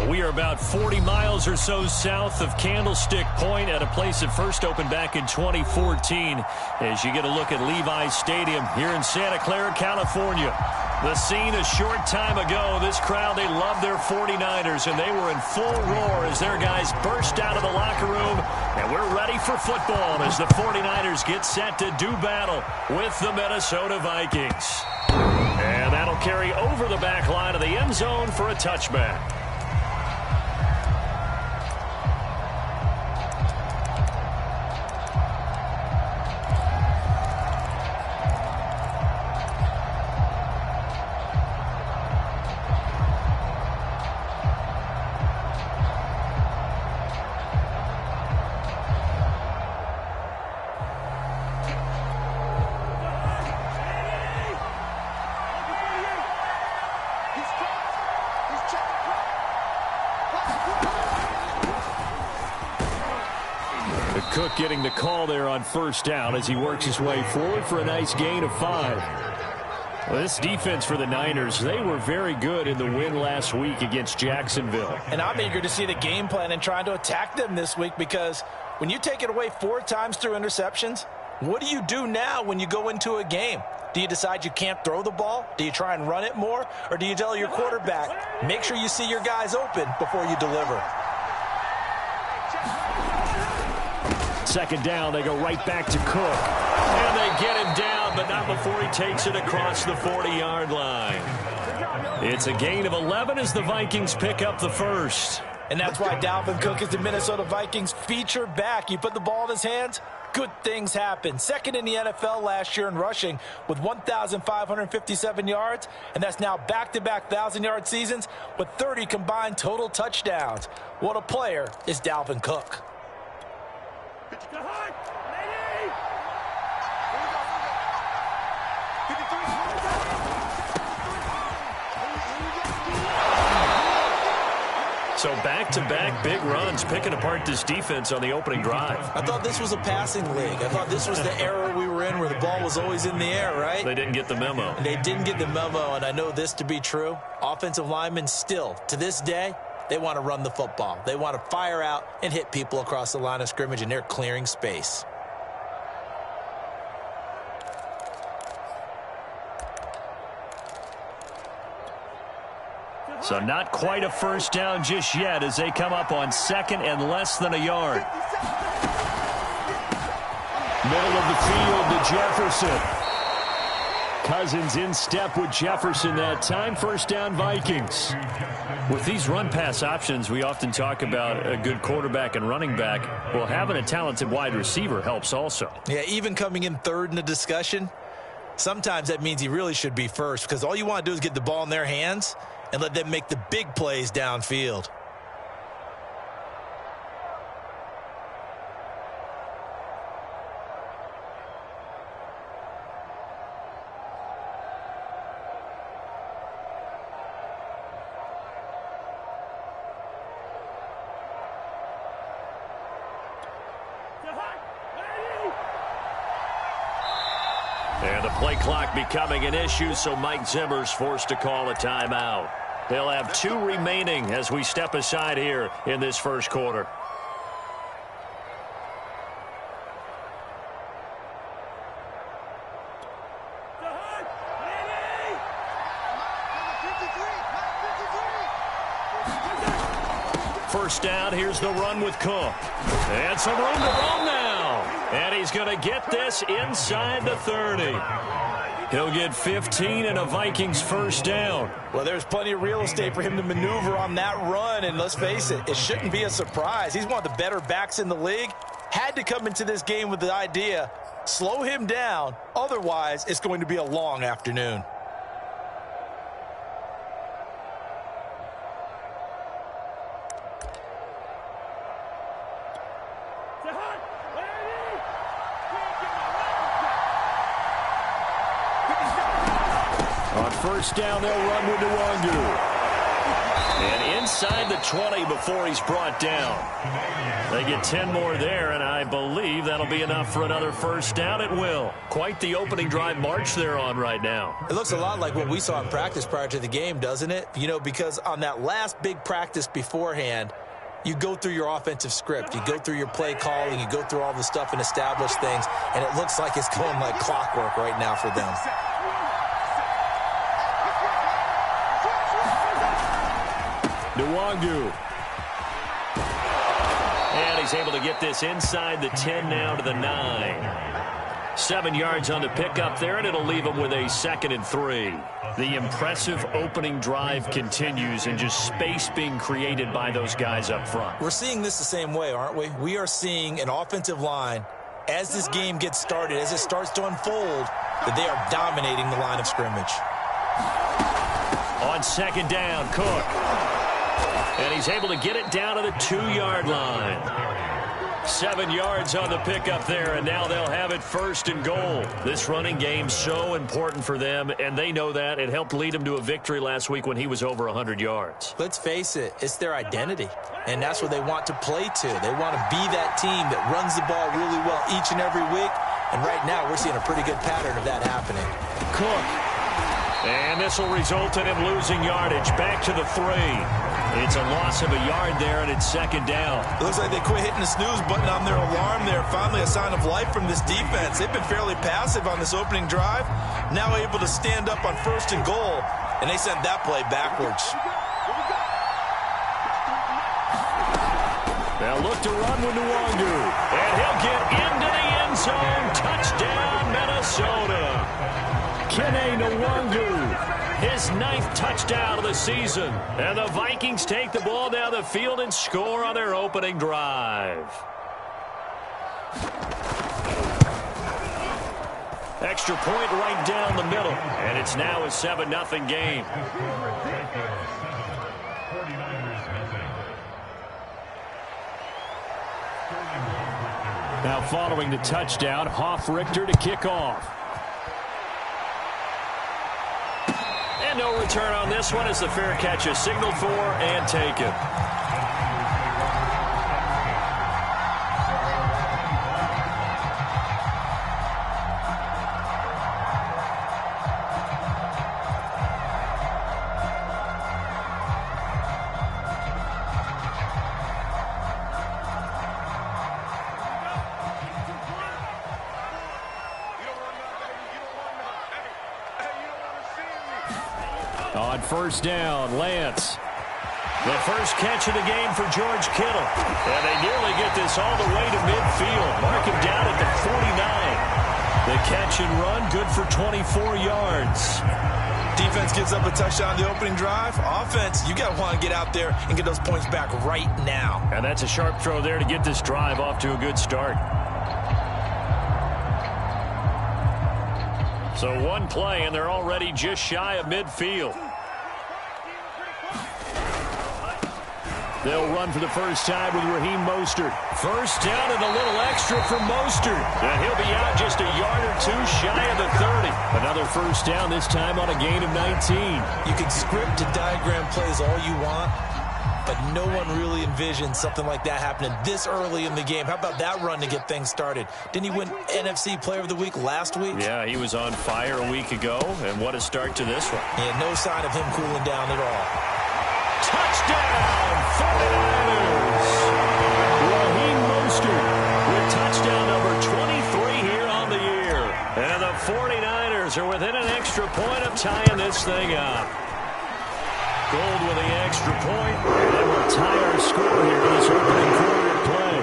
We are about 40 miles or so south of Candlestick Point at a place that first opened back in 2014 as you get a look at Levi's Stadium here in Santa Clara, California. The scene a short time ago, this crowd, they love their 49ers, and they were in full roar as their guys burst out of the locker room, and we're ready for football as the 49ers get set to do battle with the Minnesota Vikings. And that'll carry over the back line of the end zone for a touchback. Cook getting the call there on first down as he works his way forward for a nice gain of 5. Well, this defense for the Niners, they were very good in the win last week against Jacksonville. And I'm eager to see the game plan and trying to attack them this week, because when you take it away 4 times through interceptions, what do you do now when you go into a game? Do you decide you can't throw the ball? Do you try and run it more? Or do you tell your quarterback, make sure you see your guys open before you deliver? Second down, they go right back to Cook. And they get him down, but not before he takes it across the 40-yard line. It's a gain of 11 as the Vikings pick up the first. And that's why Dalvin Cook is the Minnesota Vikings feature back. You put the ball in his hands, good things happen. Second in the NFL last year in rushing with 1,557 yards, and that's now back-to-back 1,000-yard seasons with 30 combined total touchdowns. What a player is Dalvin Cook. So back-to-back big runs, picking apart this defense on the opening drive. I thought this was a passing league. I thought this was the era we were in where the ball was always in the air, right? They didn't get the memo. They didn't get the memo, and I know this to be true. Offensive linemen still, to this day, they want to run the football. They want to fire out and hit people across the line of scrimmage, and they're clearing space. So not quite a first down just yet as they come up on second and less than a yard. Middle of the field to Jefferson. Cousins in step with Jefferson that time. First down, Vikings. With these run-pass options, we often talk about a good quarterback and running back. Well, having a talented wide receiver helps also. Yeah, even coming in third in the discussion, sometimes that means he really should be first, because all you want to do is get the ball in their hands and let them make the big plays downfield. And the play clock becoming an issue, so Mike Zimmer's forced to call a timeout. They'll have 2 remaining as we step aside here in this first quarter. First down, here's the run with Cook. And some room to roam now. And he's going to get this inside the 30. He'll get 15 and a Vikings first down. Well, there's plenty of real estate for him to maneuver on that run, and let's face it, it shouldn't be a surprise. He's one of the better backs in the league. Had to come into this game with the idea, slow him down, otherwise it's going to be a long afternoon. On first down, they'll run with Nwangu. And inside the 20 before he's brought down. They get 10 more there, and I believe that'll be enough for another first down. It will. Quite the opening drive march they're on right now. It looks a lot like what we saw in practice prior to the game, doesn't it? You know, because on that last big practice beforehand, you go through your offensive script. You go through your play calling. You go through all the stuff and establish things, and it looks like it's going like clockwork right now for them. Nwangu. And he's able to get this inside the 10 now to the 9. 7 yards on the pickup there, and it'll leave him with a 2nd and 3. The impressive opening drive continues, and just space being created by those guys up front. We're seeing this the same way, aren't we? We are seeing an offensive line, as this game gets started, as it starts to unfold, that they are dominating the line of scrimmage. On 2nd down, Cook. And he's able to get it down to the 2-yard line. 7 yards on the pickup there, and now they'll have it 1st and goal. This running game's so important for them, and they know that. It helped lead them to a victory last week when he was over 100 yards. Let's face it, it's their identity, and that's what they want to play to. They want to be that team that runs the ball really well each and every week, and right now we're seeing a pretty good pattern of that happening. Cook. And this will result in him losing yardage. Back to the 3. It's a loss of a yard there, and it's 2nd down. It looks like they quit hitting the snooze button on their alarm there. Finally a sign of life from this defense. They've been fairly passive on this opening drive. Now able to stand up on 1st and goal, and they sent that play backwards. They'll look to run with Nwangu. And he'll get into the end zone. Touchdown, Minnesota. Kene Nwangu. His 9th touchdown of the season. And the Vikings take the ball down the field and score on their opening drive. Extra point right down the middle. And it's now a 7-0 game. Now following the touchdown, Hoff-Richter to kick off. And no return on this one as the fair catch is signaled for and taken. On 1st down, Lance. The first catch of the game for George Kittle. And they nearly get this all the way to midfield. Mark him down at the 49. The catch and run, good for 24 yards. Defense gives up a touchdown on the opening drive. Offense, you got to want to get out there and get those points back right now. And that's a sharp throw there to get this drive off to a good start. So one play, and they're already just shy of midfield. They'll run for the first time with Raheem Mostert. First down and a little extra for Mostert. And he'll be out just a yard or two shy of the 30. Another first down, this time on a gain of 19. You can script and diagram plays all you want, but no one really envisioned something like that happening this early in the game. How about that run to get things started? Didn't he win NFC Player of the Week last week? Yeah, he was on fire a week ago, and what a start to this one. Yeah, no sign of him cooling down at all. Touchdown, 49ers! Raheem Mostert with touchdown number 23 here on the year. And the 49ers are within an extra point of tying this thing up. Gold with the extra point, and we'll tie our score here in this opening quarter play.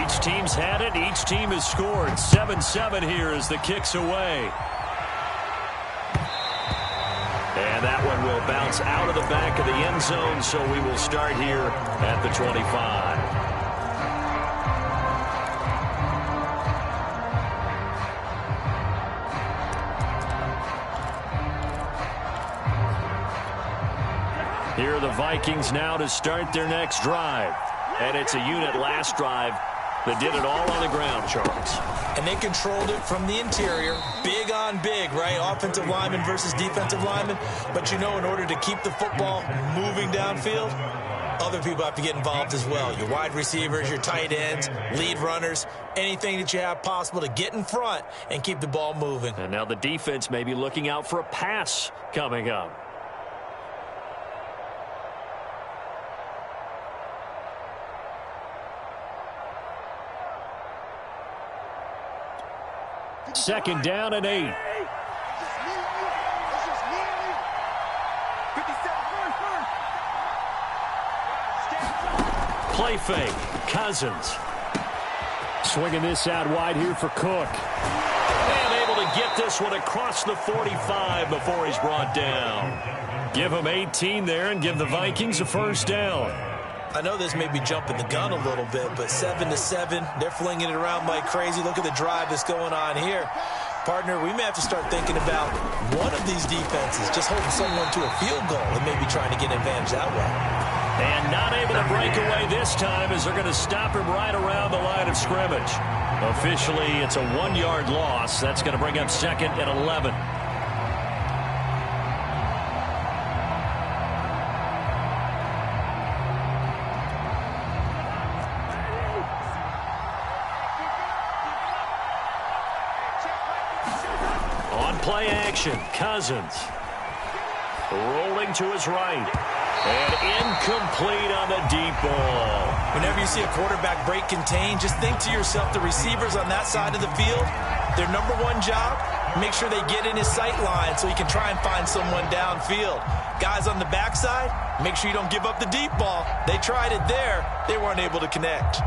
Each team's had it. Each team has scored. 7-7 here as the kick's away. And that one will bounce out of the back of the end zone, so we will start here at the 25. Here are the Vikings now to start their next drive. And it's a unit last drive that did it all on the ground, Charles. And they controlled it from the interior, big on big, right? Offensive lineman versus defensive lineman. But you know, in order to keep the football moving downfield, other people have to get involved as well. Your wide receivers, your tight ends, lead runners, anything that you have possible to get in front and keep the ball moving. And now the defense may be looking out for a pass coming up. Second down and 8. Play fake. Cousins. Swinging this out wide here for Cook. And able to get this one across the 45 before he's brought down. Give him 18 there and give the Vikings a first down. I know this may be jumping the gun a little bit, but 7-7, they're flinging it around like crazy. Look at the drive that's going on here. Partner, we may have to start thinking about one of these defenses just holding someone to a field goal and maybe trying to get an advantage that way. And not able to break away this time as they're going to stop him right around the line of scrimmage. Officially, it's a 1-yard loss. That's going to bring up second and 11. Play action. Cousins rolling to his right and incomplete on the deep ball. Whenever you see a quarterback break contain, just think to yourself, the receivers on that side of the field, their number one job, make sure they get in his sight line so he can try and find someone downfield. Guys on the backside, make sure you don't give up the deep ball. They tried it there. They weren't able to connect.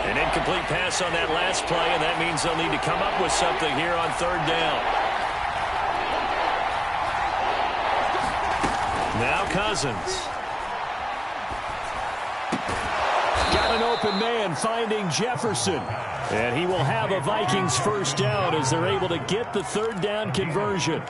An incomplete pass on that last play, and that means they'll need to come up with something here on third down. Now Cousins. Got an open man finding Jefferson. And he will have a Vikings first down as they're able to get the third down conversion.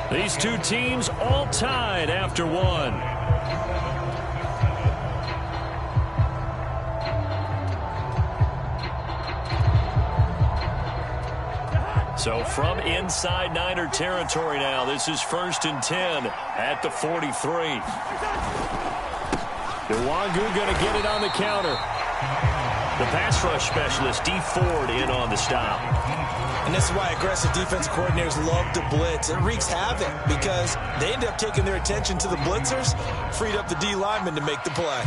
These two teams all tied after one. So from inside Niner territory now, this is 1st and 10 at the 43. Nwangu going to get it on the counter. The pass rush specialist, D. Ford, in on the stop. And this is why aggressive defensive coordinators love to blitz. It wreaks havoc because they end up taking their attention to the blitzers, freed up the D lineman to make the play.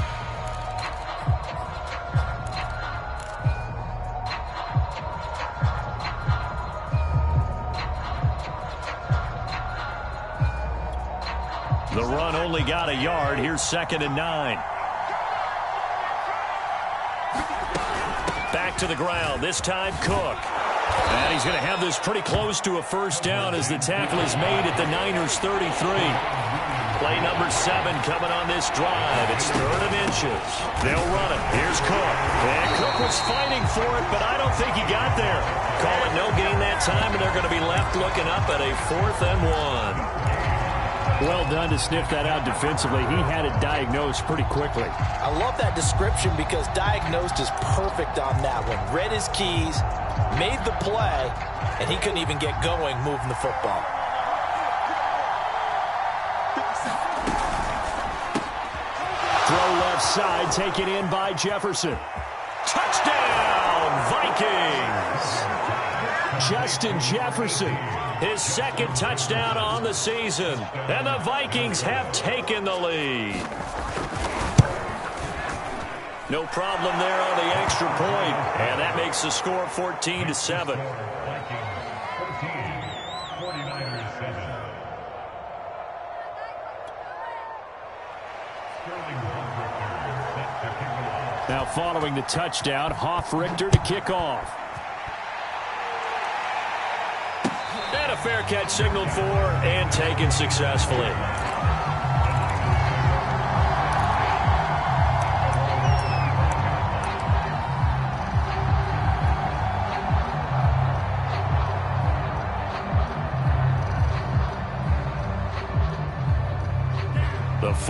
The run only got a yard. Here's 2nd and 9. Back to the ground. This time Cook. And he's going to have this pretty close to a first down as the tackle is made at the Niners' 33. Play number 7 coming on this drive. It's 3rd and inches. They'll run it. Here's Cook. And Cook was fighting for it, but I don't think he got there. Call it no gain that time, and they're going to be left looking up at a 4th and 1. Well done to sniff that out defensively. He had it diagnosed pretty quickly. I love that description because diagnosed is perfect on that one. Read his keys, made the play, and he couldn't even get going moving the football. Throw left side, taken in by Jefferson. Touchdown, Vikings! Justin Jefferson, his 2nd touchdown on the season. And the Vikings have taken the lead. No problem there on the extra point. And that makes the score 14-7. Now following the touchdown, Hoff-Richter to kick off. And a fair catch signaled for and taken successfully.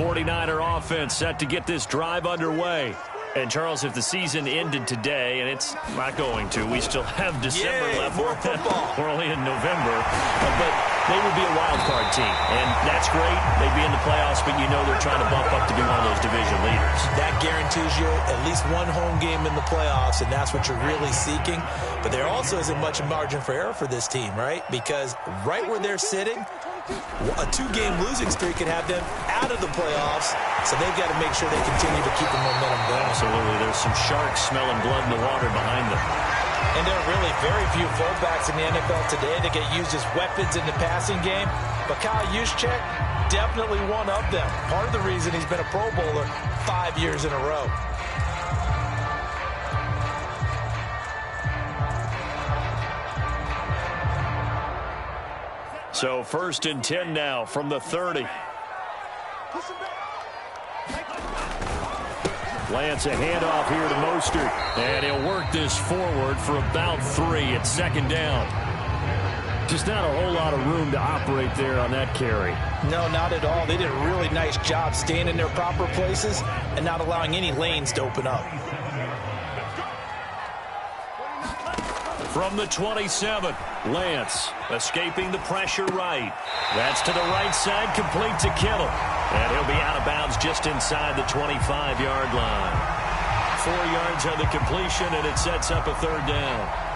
49er offense set to get this drive underway. And, Charles, if the season ended today, and it's not going to, we still have December left. More football. We're only in November. But they would be a wild card team. And that's great. They'd be in the playoffs, but you know they're trying to bump up to be one of those division leaders. That guarantees you at least one home game in the playoffs, and that's what you're really seeking. But there also isn't much margin for error for this team, right? Because right where they're sitting, a 2-game losing streak could have them out of the playoffs, so they've got to make sure they continue to keep the momentum going. Absolutely. There's some sharks smelling blood in the water behind them. And there are really very few fullbacks in the NFL today that get used as weapons in the passing game. But Kyle Juszczyk, definitely one of them. Part of the reason he's been a Pro Bowler 5 years in a row. So 1st and 10 now from the 30. Lance, a handoff here to Mostert. And he'll work this forward for about 3. It's 2nd down. Just not a whole lot of room to operate there on that carry. No, not at all. They did a really nice job staying in their proper places and not allowing any lanes to open up. From the 27, Lance escaping the pressure right. That's to the right side, complete to Kittle. And he'll be out of bounds just inside the 25-yard line. 4 yards on the completion, and it sets up a 3rd down.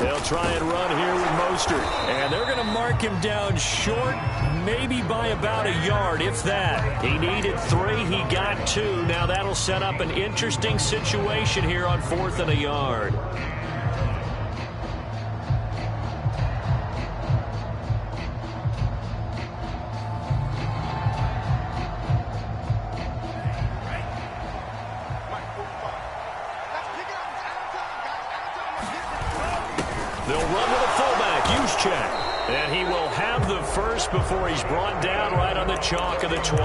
They'll try and run here with Mostert. And they're going to mark him down short, maybe by about a yard, if that. He needed 3. He got 2. Now that'll set up an interesting situation here on 4th and a yard. They'll run with a fullback, Juszczyk. And he will have the first before he's brought down right on the chalk of the 20.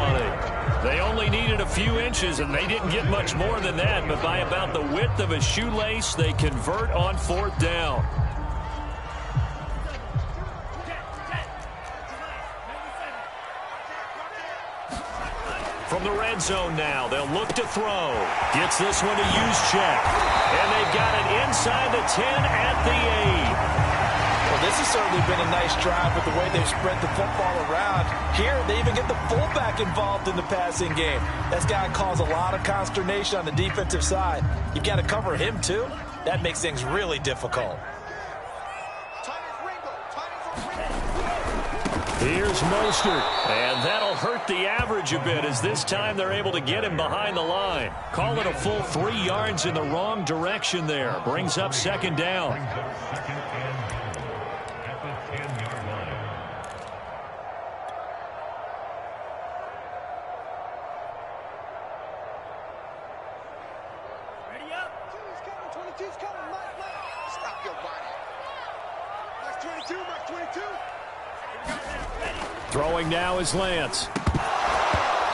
They only needed a few inches, and they didn't get much more than that. But by about the width of a shoelace, they convert on 4th down. From the red zone now, they'll look to throw. Gets this one to Juszczyk. And they've got it inside the 10 at the 8. Well, this has certainly been a nice drive with the way they've spread the football around. Here, they even get the fullback involved in the passing game. That's got to cause a lot of consternation on the defensive side. You've got to cover him, too. That makes things really difficult. Here's Mostert, and that'll hurt the average a bit as this time they're able to get him behind the line. Call it a full 3 yards in the wrong direction there. Brings up 2nd down. Ready up. 22's coming, Mike. Stop your body. Mark 22, Mark 22. Throwing now is Lance.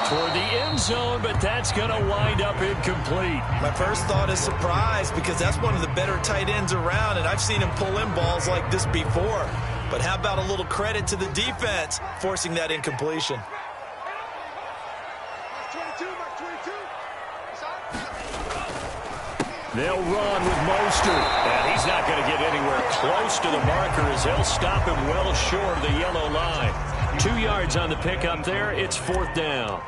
Toward the end zone, but that's going to wind up incomplete. My first thought is surprise because that's one of the better tight ends around, and I've seen him pull in balls like this before. But how about a little credit to the defense forcing that incompletion? They'll run with Mostert, and he's not going to get anywhere close to the marker as they'll stop him well short of the yellow line. 2 yards on the pickup there. It's 4th down.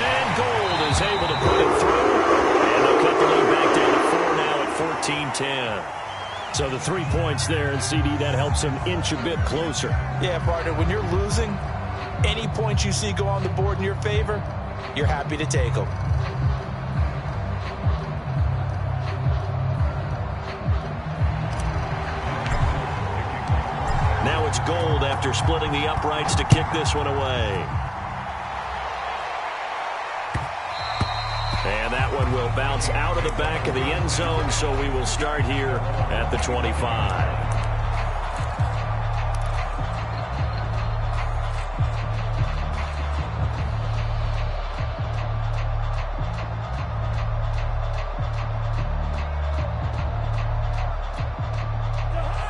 And Gold is able to put it through, and they'll cut the lead back down to 4 now at 14-10. So the 3 points there, and CD, that helps him inch a bit closer. Yeah, partner, when you're losing, any points you see go on the board in your favor, you're happy to take them. Now it's Gold after splitting the uprights to kick this one away. And that one will bounce out of the back of the end zone, so we will start here at the 25.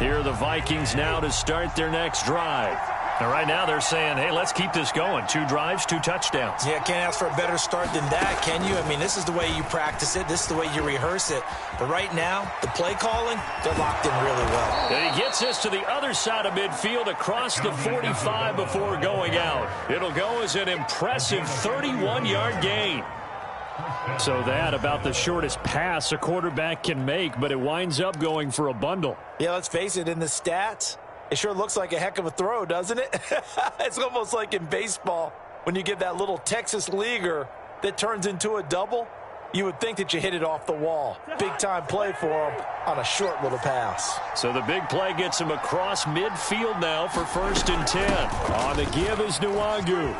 Here are the Vikings now to start their next drive. And right now they're saying, hey, let's keep this going. 2 drives, 2 touchdowns. Yeah, can't ask for a better start than that, can you? I mean, this is the way you practice it. This is the way you rehearse it. But right now, the play calling, they're locked in really well. And he gets this to the other side of midfield across the 45 before going out. It'll go as an impressive 31-yard gain. So that about the shortest pass a quarterback can make, but it winds up going for a bundle. Yeah, let's face it, in the stats, it sure looks like a heck of a throw, doesn't it? It's almost like in baseball when you get that little Texas leaguer that turns into a double. You would think that you hit it off the wall. Big-time play for him on a short little pass. So the big play gets him across midfield now for 1st and 10. On the give is Nwangu.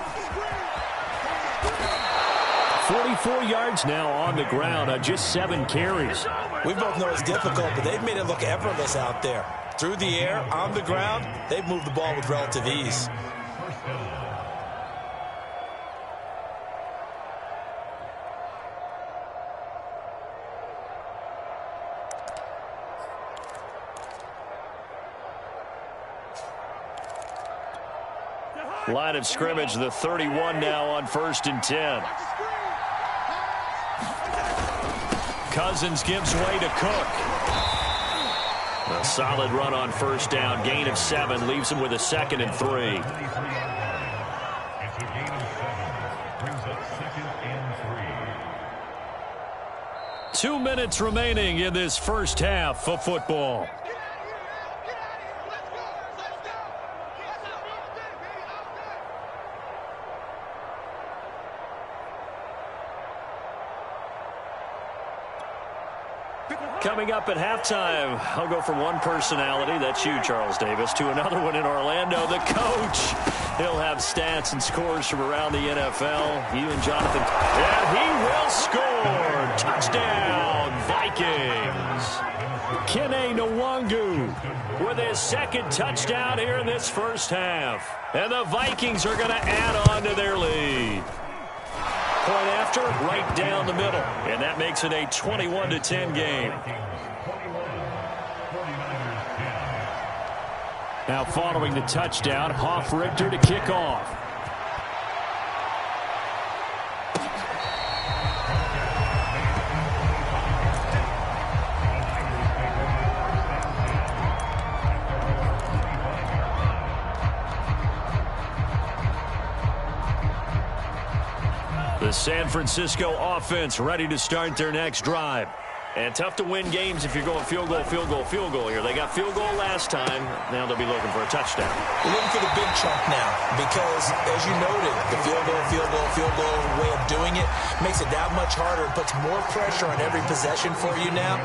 44 yards now on the ground on just 7 carries. We both know it's difficult, but they've made it look effortless out there. Through the air, on the ground, they've moved the ball with relative ease. Line of scrimmage, the 31 now on 1st and 10. Cousins gives way to Cook. A solid run on 1st down. Gain of 7 leaves him with a 2nd and 3. Two minutes remaining in this first half of football. Coming up at halftime, I'll go from one personality, that's you, Charles Davis, to another one in Orlando, the coach. He'll have stats and scores from around the NFL. You and Jonathan. And he will score. Touchdown, Vikings. Kene Nwangu with his 2nd touchdown here in this first half. And the Vikings are going to add on to their lead. Point after, right down the middle. And that makes it a 21-10 game. Now following the touchdown, Hoff-Richter to kick off. The San Francisco offense ready to start their next drive. And tough to win games if you're going field goal, field goal, field goal here. They got field goal last time. Now they'll be looking for a touchdown. We're looking for the big chunk now because, as you noted, the field goal way of doing it makes it that much harder and puts more pressure on every possession for you now.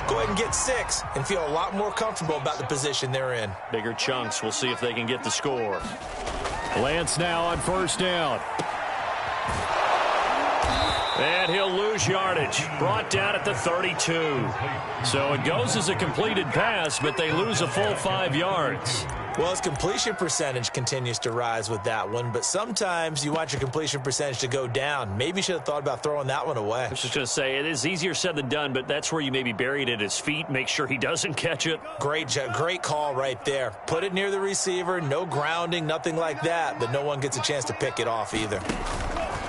Go ahead and get 6 and feel a lot more comfortable about the position they're in. Bigger chunks. We'll see if they can get the score. Lance now on 1st down. And he'll lose yardage. Brought down at the 32. So it goes as a completed pass, but they lose a full 5 yards. Well, his completion percentage continues to rise with that one, but sometimes you want your completion percentage to go down. Maybe you should have thought about throwing that one away. I was just going to say, it is easier said than done, but that's where you maybe bury it at his feet, make sure he doesn't catch it. Great call right there. Put it near the receiver, no grounding, nothing like that, but no one gets a chance to pick it off either.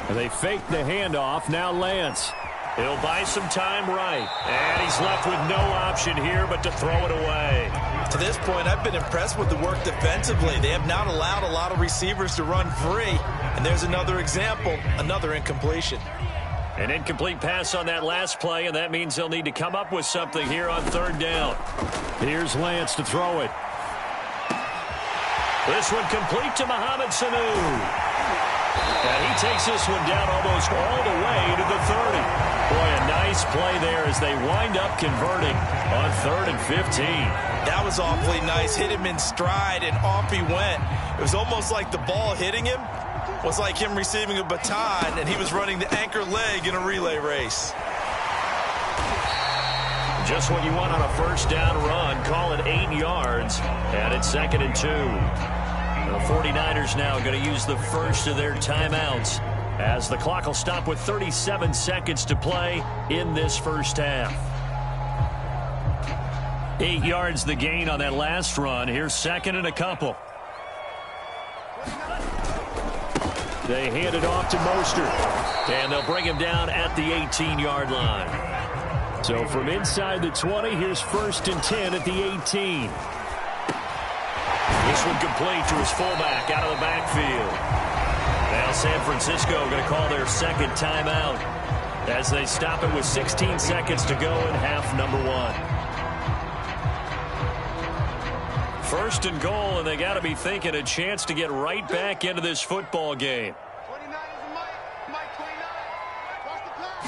And they fake the handoff. Now Lance. He'll buy some time right. And he's left with no option here but to throw it away. To this point, I've been impressed with the work defensively. They have not allowed a lot of receivers to run free. And there's another example, another incompletion. An incomplete pass on that last play, and that means they'll need to come up with something here on 3rd down. Here's Lance to throw it. This one complete to Mohamed Sanu. And he takes this one down almost all the way to the 30. Boy, a nice play there as they wind up converting on 3rd and 15. That was awfully nice. Hit him in stride, and off he went. It was almost like the ball hitting him was like him receiving a baton, and he was running the anchor leg in a relay race. Just what you want on a first down run. Call it 8 yards. And it's 2nd and 2. The 49ers now going to use the first of their timeouts, as the clock will stop with 37 seconds to play in this first half. 8 yards the gain on that last run. Here's 2nd and a couple. They hand it off to Mostert, and they'll bring him down at the 18-yard line. So from inside the 20, here's 1st and 10 at the 18. This one complete to his fullback out of the backfield. Now San Francisco going to call their 2nd timeout as they stop it with 16 seconds to go in half number 1. 1st and goal, and they got to be thinking a chance to get right back into this football game. 29 is a Mike 29. Watch the pass.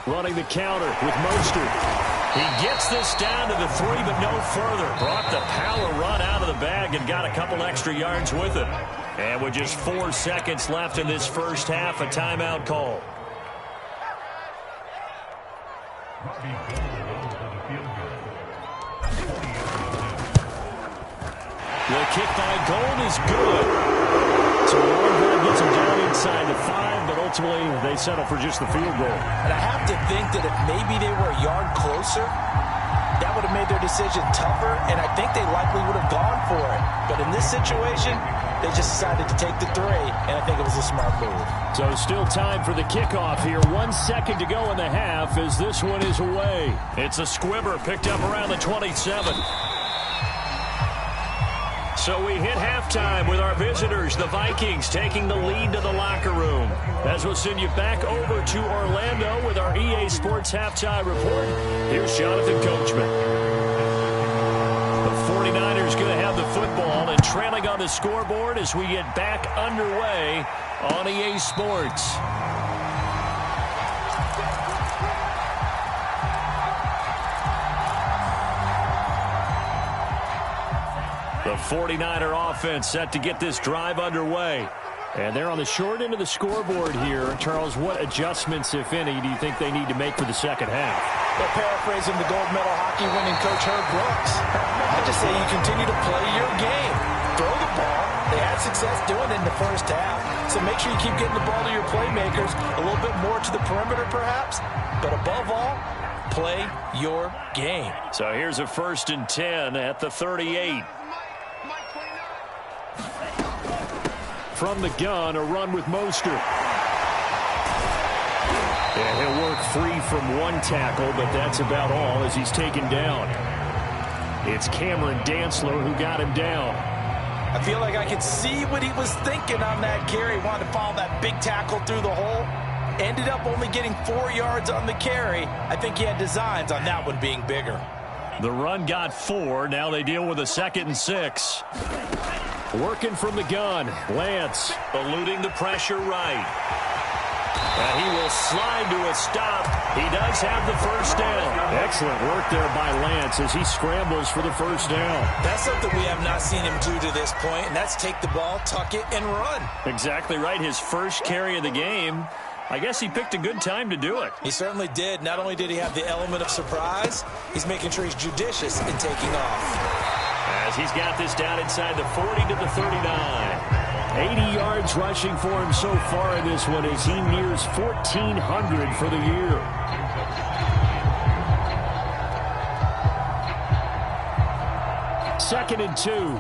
Running the counter with Mostert. He gets this down to the 3, but no further. Brought the power run out of the bag and got a couple extra yards with it. And with just 4 seconds left in this first half, a timeout call. The kick by Gold is good. So Warren gets him down inside the 5, but ultimately they settle for just the field goal. And I have to think that if maybe they were a yard closer, that would have made their decision tougher, and I think they likely would have gone for it. But in this situation, they just decided to take the 3, and I think it was a smart move. So still time for the kickoff here. 1 second to go in the half as this one is away. It's a squibber picked up around the 27. So we hit halftime with our visitors, the Vikings, taking the lead to the locker room. As we'll send you back over to Orlando with our EA Sports Halftime Report. Here's Jonathan Coachman. The 49ers going to have the football and trailing on the scoreboard as we get back underway on EA Sports. The 49er offense set to get this drive underway. And they're on the short end of the scoreboard here. Charles, what adjustments, if any, do you think they need to make for the second half? Well, paraphrasing the gold medal hockey winning coach Herb Brooks, I just say you continue to play your game. Throw the ball. They had success doing it in the first half. So make sure you keep getting the ball to your playmakers, a little bit more to the perimeter perhaps. But above all, play your game. So here's a 1st and 10 at the 38. From the gun, a run with Mostert. And he'll work free from 1 tackle, but that's about all as he's taken down. It's Cameron Dantzler who got him down. I feel like I could see what he was thinking on that carry. He wanted to follow that big tackle through the hole. Ended up only getting 4 yards on the carry. I think he had designs on that one being bigger. The run got 4. Now they deal with a 2nd and 6. Working from the gun. Lance eluding the pressure right. And he will slide to a stop. He does have the first down. Excellent work there by Lance as he scrambles for the first down. That's something we have not seen him do to this point, and that's take the ball, tuck it, and run. Exactly right. His first carry of the game. I guess he picked a good time to do it. He certainly did. Not only did he have the element of surprise, he's making sure he's judicious in taking off. As he's got this down inside the 40 to the 39. 80 yards rushing for him so far in this one as he nears 1,400 for the year. Second and 2.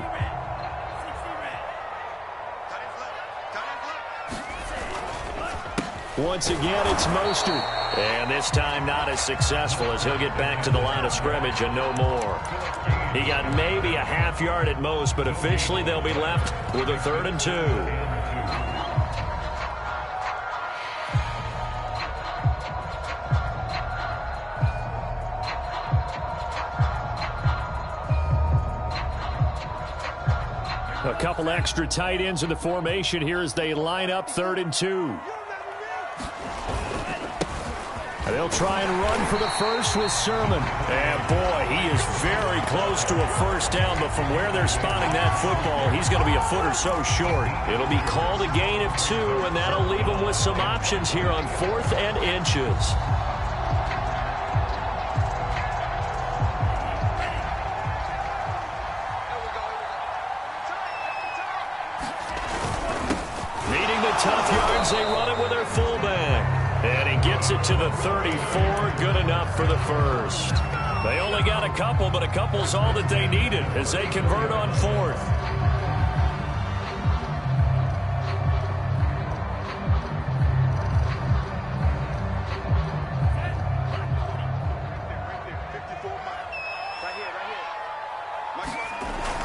Once again, it's Mostert. And this time not as successful as he'll get back to the line of scrimmage and no more. He got maybe a half yard at most, but officially they'll be left with a 3rd and 2. A couple extra tight ends in the formation here as they line up 3rd and 2. They'll try and run for the first with Sermon. And boy, he is very close to a first down, but from where they're spotting that football, he's going to be a foot or so short. It'll be called a gain of 2, and that'll leave him with some options here on 4th and inches. gets it to the 34. Good enough for the first. They only got a couple, but a couple's all that they needed as they convert on fourth.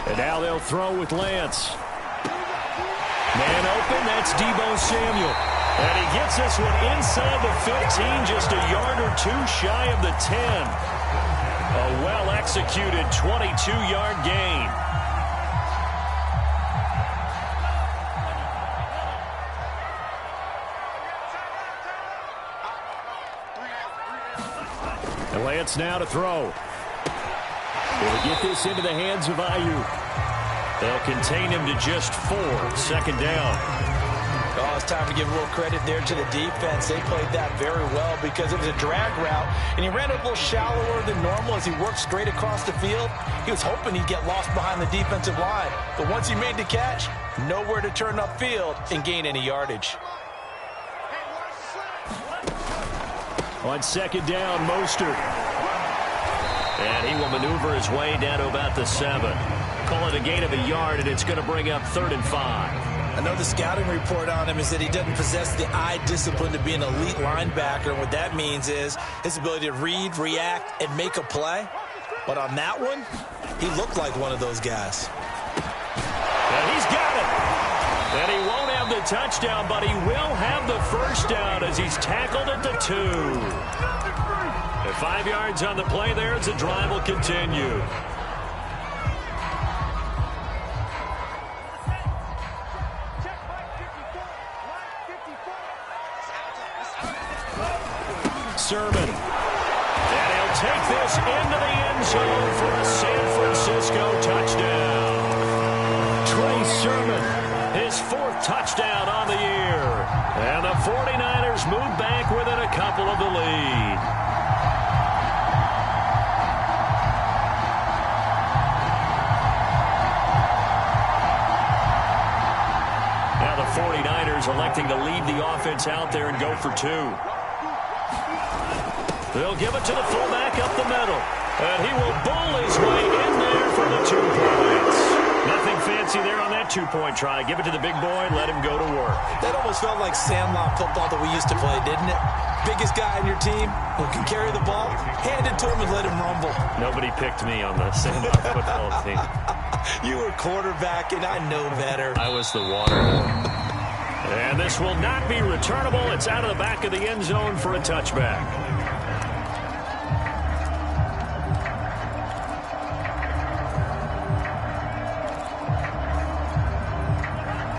And now they'll throw with Lance. Man open, that's Deebo Samuel. And he gets this one inside the 15, just a yard or two shy of the 10. A well-executed 22-yard gain. And Lance now to throw. Will get this into the hands of Ayuk. They'll contain him to just 4. Second down. Oh, it's time to give a little credit there to the defense. They played that very well because it was a drag route, and he ran it a little shallower than normal as he worked straight across the field. He was hoping he'd get lost behind the defensive line, but once he made the catch, nowhere to turn upfield and gain any yardage. On second down, Mostert. And he will maneuver his way down to about the 7. Call it a gain of a yard, and it's going to bring up 3rd and 5. I know the scouting report on him is that he doesn't possess the eye discipline to be an elite linebacker. And what that means is his ability to read, react, and make a play. But on that one, he looked like one of those guys. And he's got it. And he won't have the touchdown, but he will have the first down as he's tackled at the 2. And 5 yards on the play there as the drive will continue. Sermon. And he'll take this into the end zone for a San Francisco touchdown. Trey Sermon, his 4th touchdown on the year. And the 49ers move back within a couple of the lead. Now the 49ers electing to leave the offense out there and go for 2. They'll give it to the fullback up the middle. And he will bowl his way in there for the 2 points. Nothing fancy there on that 2-point try. Give it to the big boy and let him go to work. That almost felt like sandlot football that we used to play, didn't it? Biggest guy on your team who can carry the ball, hand it to him and let him rumble. Nobody picked me on the sandlot football team. You were quarterback, and I know better. I was the water boy. And this will not be returnable. It's out of the back of the end zone for a touchback.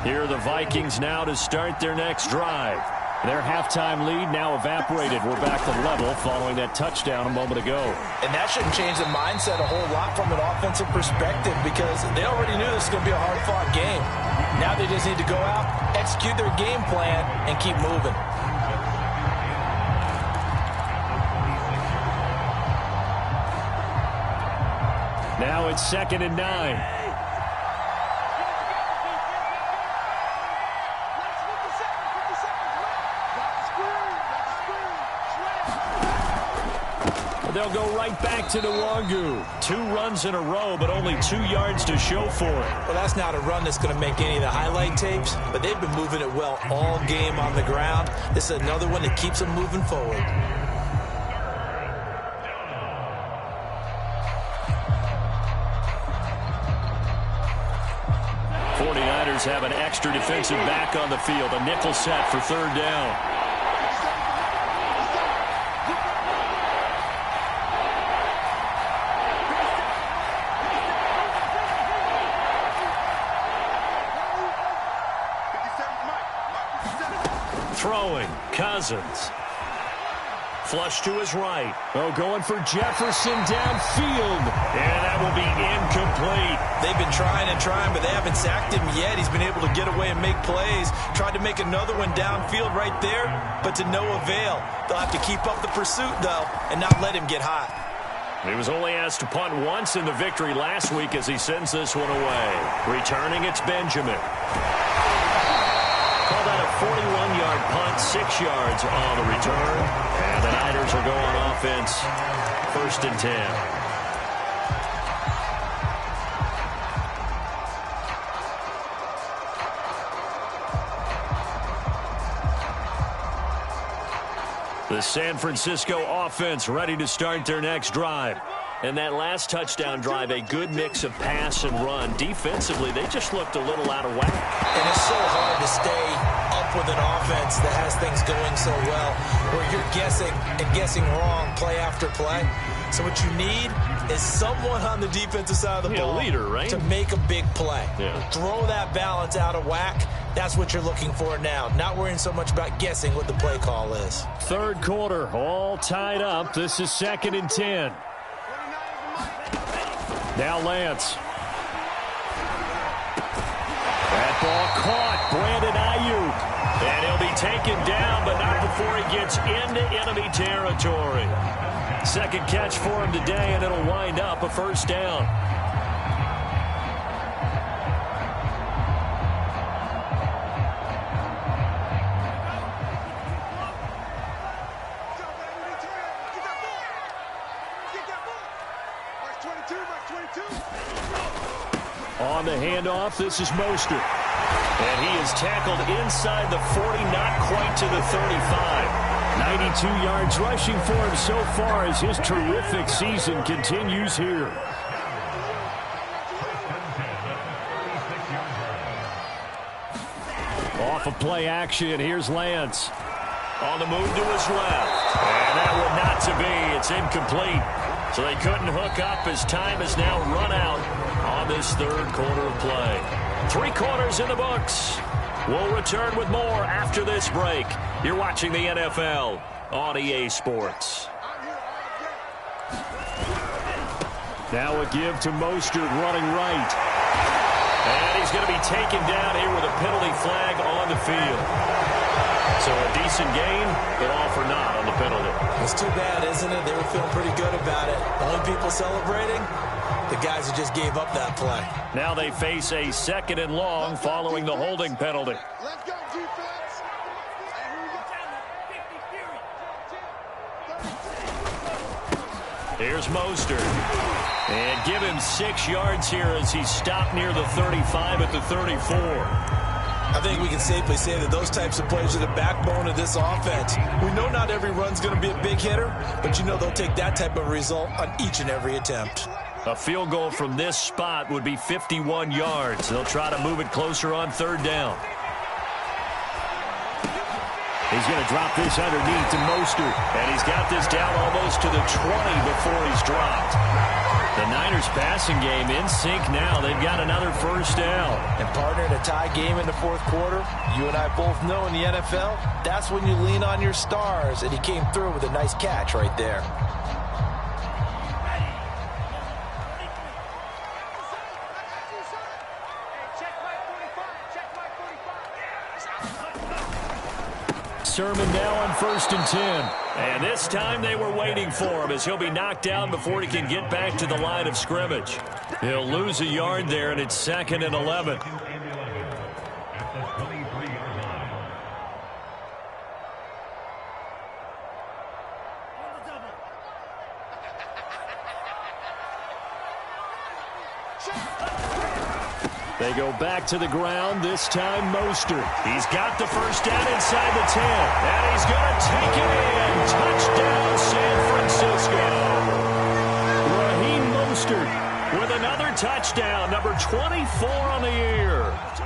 Here are the Vikings now to start their next drive. Their halftime lead now evaporated. We're back to level following that touchdown a moment ago. And that shouldn't change the mindset a whole lot from an offensive perspective because they already knew this was going to be a hard-fought game. Now they just need to go out, execute their game plan, and keep moving. Now it's 2nd and 9. They'll go right back to Nwangu. 2 runs in a row, but only 2 yards to show for it. Well, that's not a run that's going to make any of the highlight tapes, but they've been moving it well all game on the ground. This is another one that keeps them moving forward. Have an extra defensive back on the field. A nickel set for 3rd down. Throwing, Cousins. Flush to his right. Oh, going for Jefferson downfield. And that will be incomplete. They've been trying and trying, but they haven't sacked him yet. He's been able to get away and make plays. Tried to make another one downfield right there, but to no avail. They'll have to keep up the pursuit, though, and not let him get hot. He was only asked to punt once in the victory last week as he sends this one away. Returning, it's Benjamin. Call that a 41-yard punt, 6 yards on the return. the Niners will go on offense. 1st and 10. The San Francisco offense ready to start their next drive. And that last touchdown drive, a good mix of pass and run. Defensively, they just looked a little out of whack. And it's so hard to stay up with an offense that has things going so well, where you're guessing and guessing wrong play after play. So what you need is someone on the defensive side of the ball, a leader, right? To make a big play. Yeah. Throw that balance out of whack. That's what you're looking for now. Not worrying so much about guessing what the play call is. 3rd quarter, all tied up. This is 2nd and 10. Now Lance. That ball caught. Brandon Ayuk. And he'll be taken down, but not before he gets into enemy territory. 2nd catch for him today, and it'll wind up a 1st down. On the handoff, this is Mostert. And he is tackled inside the 40, not quite to the 35. 92 yards rushing for him so far as his terrific season continues here. Off of play action, here's Lance. On the move to his left. And that one not to be. It's incomplete. So they couldn't hook up as time has now run out on this 3rd quarter of play. 3 quarters in the books. We'll return with more after this break. You're watching the NFL on EA Sports. Now a give to Mostert running right. And he's going to be taken down here with a penalty flag on the field. So a decent gain, but all for naught on the penalty. It's too bad, isn't it? They were feeling pretty good about it. Only people celebrating, the guys who just gave up that play. Now they face a 2nd and long following the holding penalty. Let's go, defense. Here's Mostert. And give him 6 yards here as he stopped near the 35 at the 34. I think we can safely say that those types of plays are the backbone of this offense. We know not every run's going to be a big hitter, but you know they'll take that type of result on each and every attempt. A field goal from this spot would be 51 yards. They'll try to move it closer on 3rd down. He's going to drop this underneath to Mostert, and he's got this down almost to the 20 before he's dropped. The Niners passing game in sync now. They've got another 1st down. And partner, in a tie game in the 4th quarter, you and I both know in the NFL, that's when you lean on your stars, and he came through with a nice catch right there. Sermon now on 1st and 10. And this time they were waiting for him as he'll be knocked down before he can get back to the line of scrimmage. He'll lose a yard there, and it's 2nd and 11. They go back to the ground, this time Mostert. He's got the 1st down inside the 10, and he's going to take it in. Touchdown, San Francisco. Raheem Mostert with another touchdown, number 24 on the year.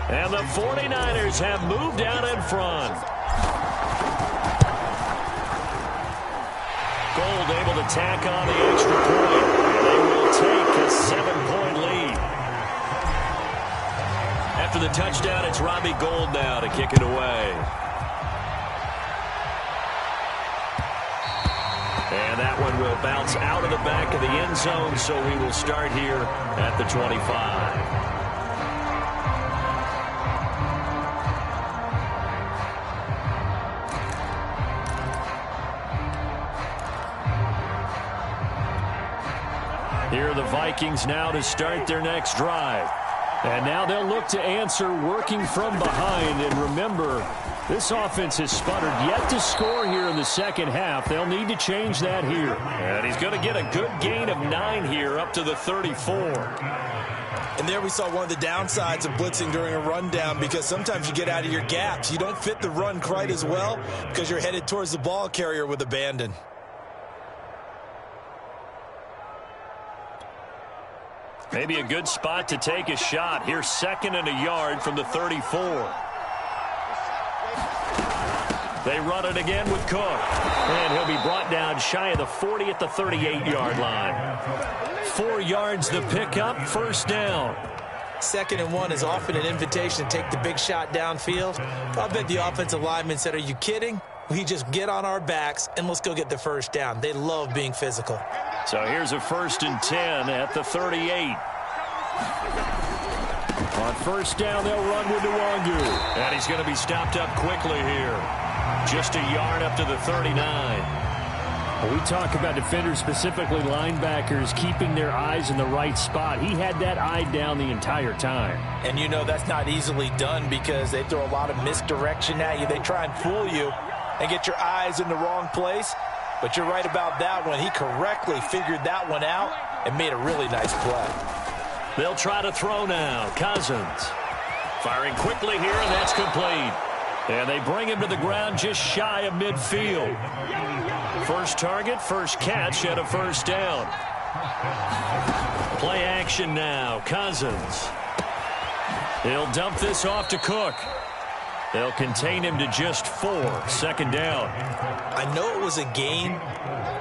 And the 49ers have moved out in front. Gold able to tack on the extra point, and they will take a 7-point lead. After the touchdown, it's Robbie Gould now to kick it away. And that one will bounce out of the back of the end zone, so we will start here at the 25. Here are the Vikings now to start their next drive. And now they'll look to answer working from behind. And remember, This offense has sputtered yet to score here in the second half. They'll need to change that here. And he's going to get a good gain of 9 here up to the 34. And there we saw one of the downsides of blitzing during a rundown, because sometimes you get out of your gaps. You don't fit the run quite as well because you're headed towards the ball carrier with abandon. Maybe a good spot to take a shot. Here's 2nd and a yard from the 34. They run it again with Cook. And he'll be brought down shy of the 40 at the 38-yard line. 4 yards the pickup, 1st down. 2nd and 1 is often an invitation to take the big shot downfield. I bet the offensive lineman said, "Are you kidding? We just get on our backs and let's go get the 1st down." They love being physical. So here's a 1st and 10 at the 38. On 1st down, they'll run with Nwangu. And he's going to be stopped up quickly here. Just a yard up to the 39. Well, we talk about defenders, specifically linebackers, keeping their eyes in the right spot. He had that eye down the entire time. And you know that's not easily done because they throw a lot of misdirection at you. They try and fool you and get your eyes in the wrong place. But you're right about that one. He correctly figured that one out and made a really nice play. They'll try to throw now. Cousins firing quickly here, and that's complete. And they bring him to the ground just shy of midfield. First target, first catch at a 1st down. Play action now. Cousins. He'll dump this off to Cook. They'll contain him to just 4. 2nd down. I know it was a gain,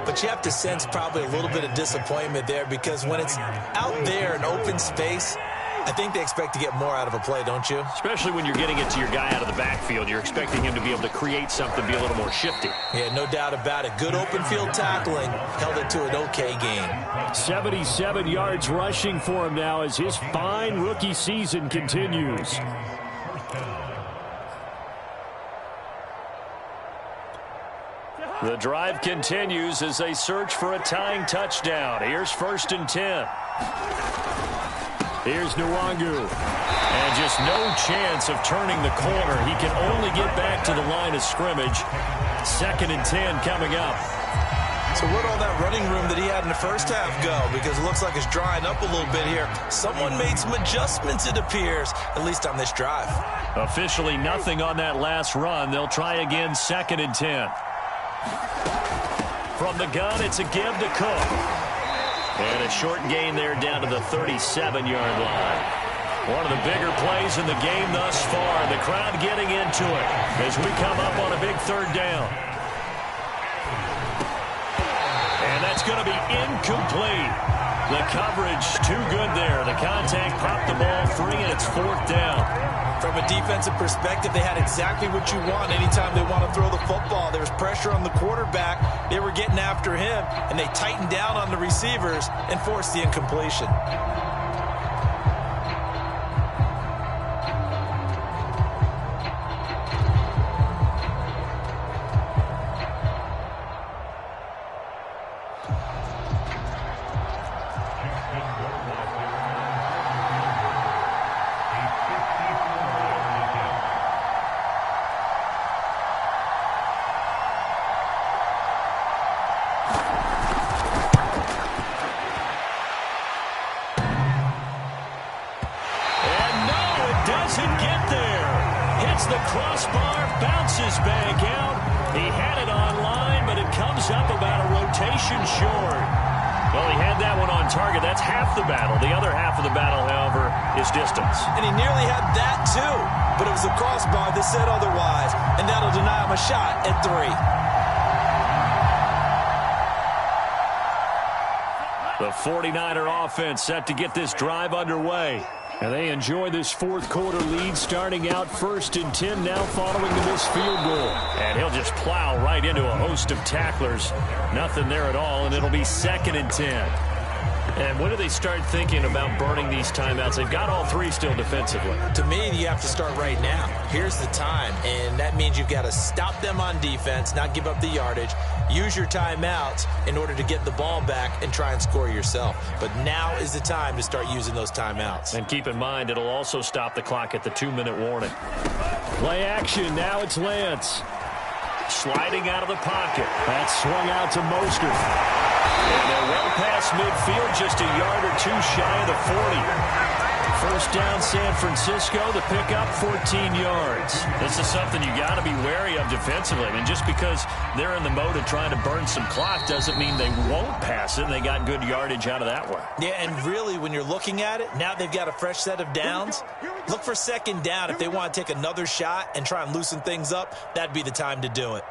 but you have to sense probably a little bit of disappointment there, because when it's out there in open space, I think they expect to get more out of a play, don't you? Especially when you're getting it to your guy out of the backfield. You're expecting him to be able to create something, be a little more shifty. Yeah, no doubt about it. Good open field tackling. Held it to an okay game. 77 yards rushing for him now as his fine rookie season continues. The drive continues as they search for a tying touchdown. Here's 1st and 10. Here's Nwangu. And just no chance of turning the corner. He can only get back to the line of scrimmage. 2nd and 10 coming up. So where'd all that running room that he had in the first half go? Because it looks like it's drying up a little bit here. Someone made some adjustments, it appears, at least on this drive. Officially nothing on that last run. They'll try again, 2nd and 10. From the gun, it's a give to Cook. And a short gain there down to the 37-yard line. One of the bigger plays in the game thus far. The crowd getting into it as we come up on a big 3rd down. And that's going to be incomplete. The coverage too good there. The contact popped the ball free, and it's 4th down. From a defensive perspective, they had exactly what you want anytime they want to throw the football. There was pressure on the quarterback. They were getting after him, and they tightened down on the receivers and forced the incompletion. Doesn't get there. Hits the crossbar, bounces back out. He had it online, but it comes up about a rotation short. Well, he had that one on target. That's half the battle. The other half of the battle, however, is distance. And he nearly had that, too. But it was the crossbar that said otherwise, and that'll deny him a shot at 3. The 49er offense set to get this drive underway. And they enjoy this 4th quarter lead, starting out 1st and 10 now following the missed field goal. And he'll just plow right into a host of tacklers. Nothing there at all, and it'll be 2nd and 10. And when do they start thinking about burning these timeouts? They've got all 3 still defensively. To me, you have to start right now. Here's the time, and that means you've got to stop them on defense, not give up the yardage, use your timeouts in order to get the ball back and try and score yourself. But now is the time to start using those timeouts. And keep in mind, it'll also stop the clock at the 2-minute warning. Play action. Now it's Lance. Sliding out of the pocket. That's swung out to Mostert. And they're well past midfield, just a yard or two shy of the 40. First down, San Francisco. The pickup, 14 yards. This is something you got to be wary of defensively. I mean, just because they're in the mode of trying to burn some clock doesn't mean they won't pass it. And they got good yardage out of that one. Yeah, and really, when you're looking at it, now they've got a fresh set of downs. Look for second down. If they want to take another shot and try and loosen things up, that'd be the time to do it.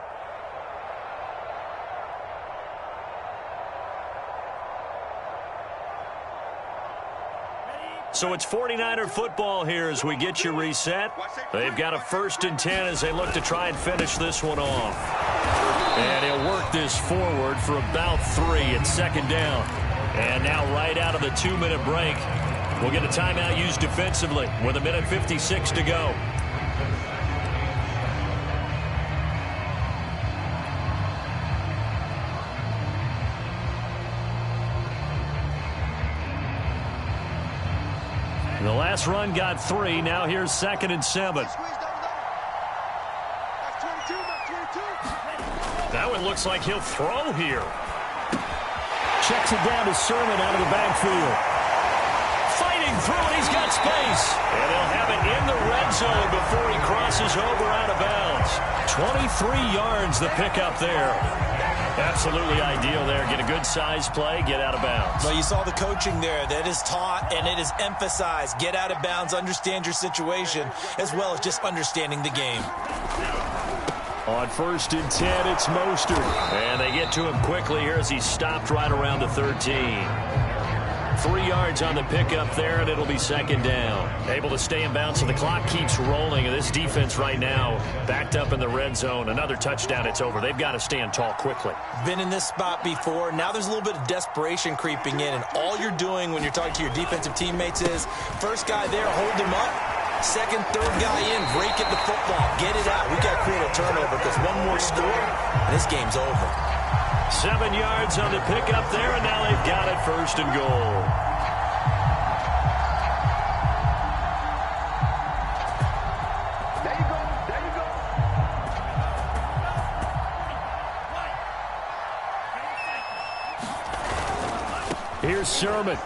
So it's 49er football here as we get you reset. They've got a 1st and 10 as they look to try and finish this one off. And he'll work this forward for about 3 at second down. And now right out of the 2-minute break, we'll get a timeout used defensively with 1:56 to go. The last run got 3. Now here's 2nd and 7. That one looks like he'll throw here. Checks it down to Sermon out of the backfield. Fighting through it. He's got space. And they'll have it in the red zone before he crosses over out of bounds. 23 yards the pickup there. Absolutely ideal there. Get a good size play, get out of bounds. Well, you saw the coaching there. That is taught and it is emphasized. Get out of bounds, understand your situation, as well as just understanding the game. On 1st and 10, it's Mostert. And they get to him quickly here as he's stopped right around the 13. 3 yards on the pickup there, and it'll be 2nd down. Able to stay in bounds, so the clock keeps rolling. And this defense right now backed up in the red zone. Another touchdown, it's over. They've got to stand tall quickly. Been in this spot before. Now there's a little bit of desperation creeping in, and all you're doing when you're talking to your defensive teammates is, first guy there, hold him up. Second, third guy in, break at the football. Get it out. We got to create a turnover because one more score, and this game's over. 7 yards on the pickup there, and now they've got it 1st and goal. There you go. There you go. Here's Sermon.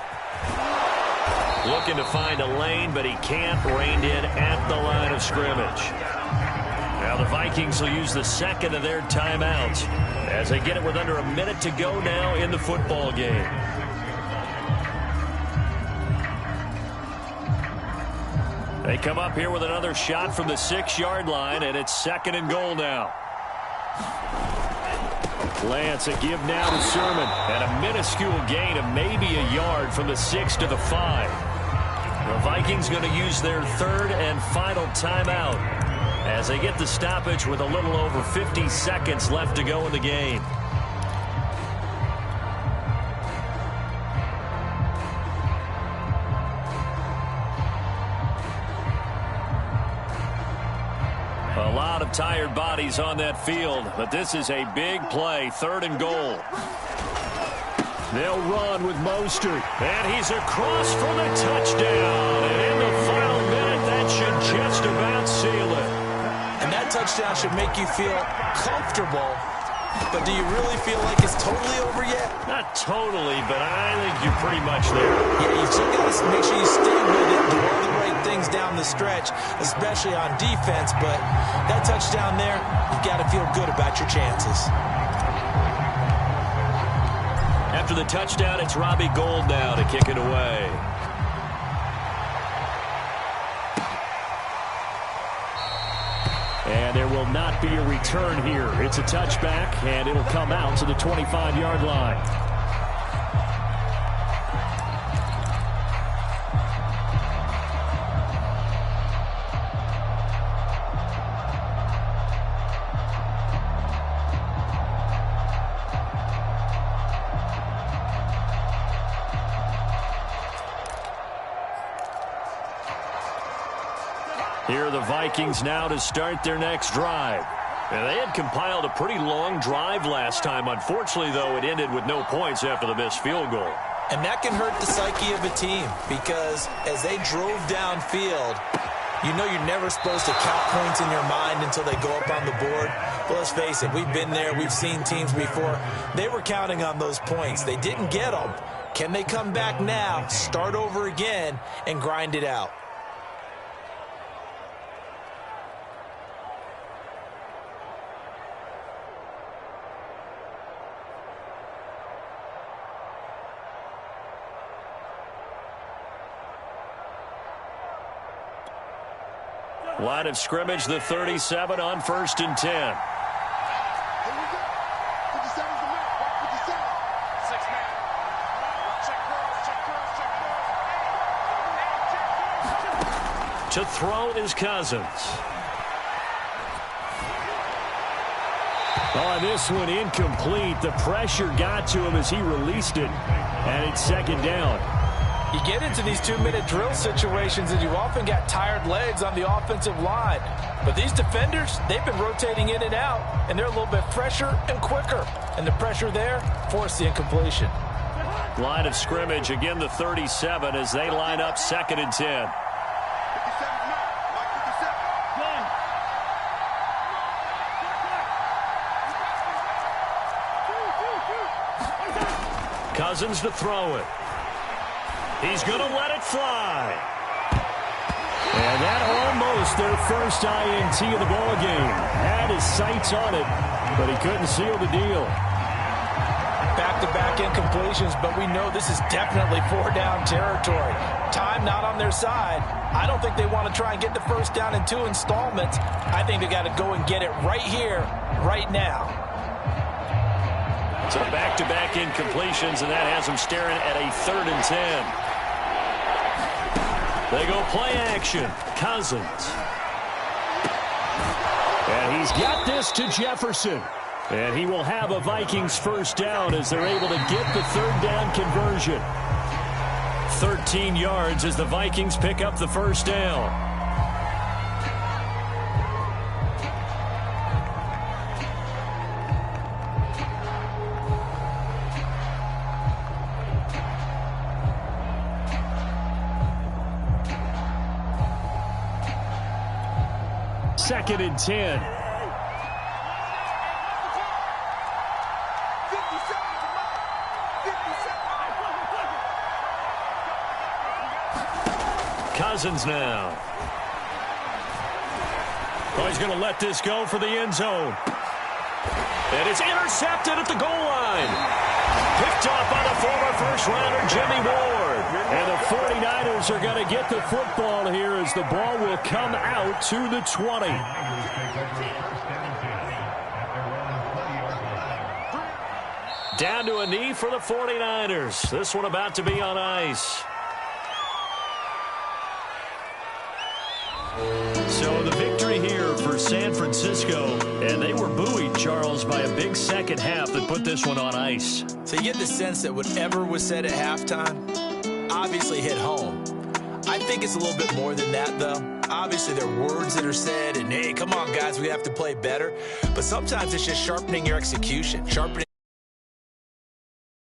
Looking to find a lane, but he can't. Reined in at the line of scrimmage. Now the Vikings will use the 2nd of their timeouts as they get it with under a minute to go now in the football game. They come up here with another shot from the 6-yard line, and it's 2nd and goal now. Lance, a give now to Sermon, and a minuscule gain of maybe a yard from the 6 to the 5. The Vikings going to use their 3rd and final timeout as they get the stoppage with a little over 50 seconds left to go in the game. A lot of tired bodies on that field, but this is a big play, 3rd and goal. They'll run with Mostert, and he's across for the touchdown. And in the final minute, that should just about seal it. And that touchdown should make you feel comfortable. But do you really feel like it's totally over yet? Not totally, but I think you're pretty much there. Yeah, you still got to make sure you stay with it, do all the right things down the stretch, especially on defense. But that touchdown there, you've got to feel good about your chances. After the touchdown, it's Robbie Gould now to kick it away. And there will not be a return here. It's a touchback, and it'll come out to the 25-yard line. Here are the Vikings now to start their next drive. And they had compiled a pretty long drive last time. Unfortunately, though, it ended with no points after the missed field goal. And that can hurt the psyche of a team because as they drove downfield, you know you're never supposed to count points in your mind until they go up on the board. But let's face it, we've been there. We've seen teams before. They were counting on those points. They didn't get them. Can they come back now, start over again, and grind it out? Line of scrimmage, the 37 on 1st and 10. Here we go. 57's the mark. 57. 6-man. Check cross. To throw is Cousins. Oh, this one incomplete. The pressure got to him as he released it. And it's 2nd down. You get into these 2-minute drill situations and you often got tired legs on the offensive line. But these defenders, they've been rotating in and out, and they're a little bit fresher and quicker. And the pressure there forced the incompletion. Line of scrimmage, again the 37 as they line up 2nd and 10. 57's mark. Mark 57. Cousins to throw it. He's going to let it fly. And that almost their first INT of the ball game. Had his sights on it, but he couldn't seal the deal. Back-to-back incompletions, but we know this is definitely 4-down territory. Time not on their side. I don't think they want to try and get the first down in 2 installments. I think they got to go and get it right here, right now. So back-to-back incompletions, and that has them staring at a 3rd and 10. They go play action. Cousins. And he's got this to Jefferson. And he will have a Vikings first down as they're able to get the 3rd down conversion. 13 yards as the Vikings pick up the first down. Second and 10. 57's the mark. 57. Cousins now. Oh, he's going to let this go for the end zone. And it's intercepted at the goal line. Picked up by the former first-rounder Jimmy Ward. And the 49ers are going to get the football here as the ball will come out to the 20. Down to a knee for the 49ers. This one about to be on ice. So the victory here for San Francisco, and they were buoyed, Charles, by a big second half that put this one on ice. So you get the sense that whatever was said at halftime obviously hit home. I think it's a little bit more than that, though. Obviously, there are words that are said, and hey, come on, guys, we have to play better. But sometimes it's just sharpening your execution, sharpening